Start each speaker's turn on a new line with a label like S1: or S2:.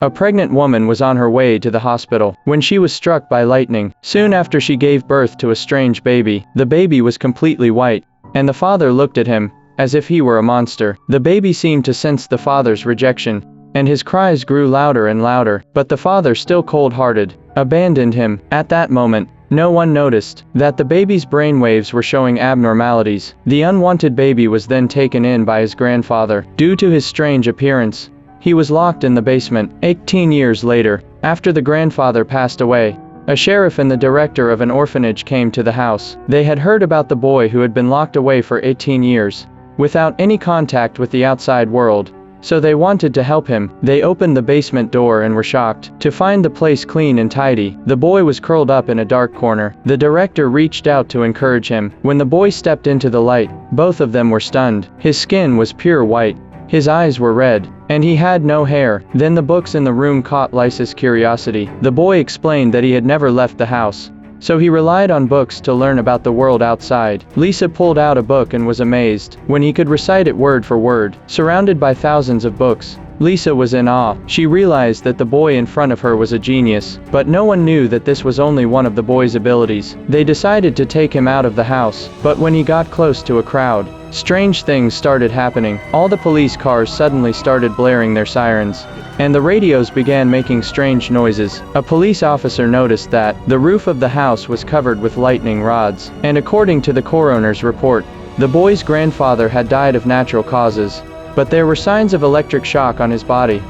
S1: A pregnant woman was on her way to the hospital when she was struck by lightning. Soon after she gave birth to a strange baby. The baby was completely white, and the father looked at him as if he were a monster. The baby seemed to sense the father's rejection, and his cries grew louder and louder, but the father, still cold-hearted, abandoned him. At that moment, no one noticed that the baby's brainwaves were showing abnormalities. The unwanted baby was then taken in by his grandfather. Due to his strange appearance, he was locked in the basement. 18 years later, after the grandfather passed away, a sheriff and the director of an orphanage came to the house. They had heard about the boy who had been locked away for 18 years, without any contact with the outside world, so they wanted to help him. They opened the basement door and were shocked to find the place clean and tidy. The boy was curled up in a dark corner. The director reached out to encourage him. When the boy stepped into the light, both of them were stunned. His skin was pure white, his eyes were red, and he had no hair. Then the books in the room caught Lisa's curiosity. The boy explained that he had never left the house, so he relied on books to learn about the world outside. Lisa pulled out a book and was amazed when he could recite it word for word. Surrounded by thousands of books, Lisa was in awe. She realized that the boy in front of her was a genius, but no one knew that this was only one of the boy's abilities. They decided to take him out of the house, but when he got close to a crowd, strange things started happening. All the police cars suddenly started blaring their sirens, and the radios began making strange noises. A police officer noticed that the roof of the house was covered with lightning rods, and according to the coroner's report, the boy's grandfather had died of natural causes, but there were signs of electric shock on his body.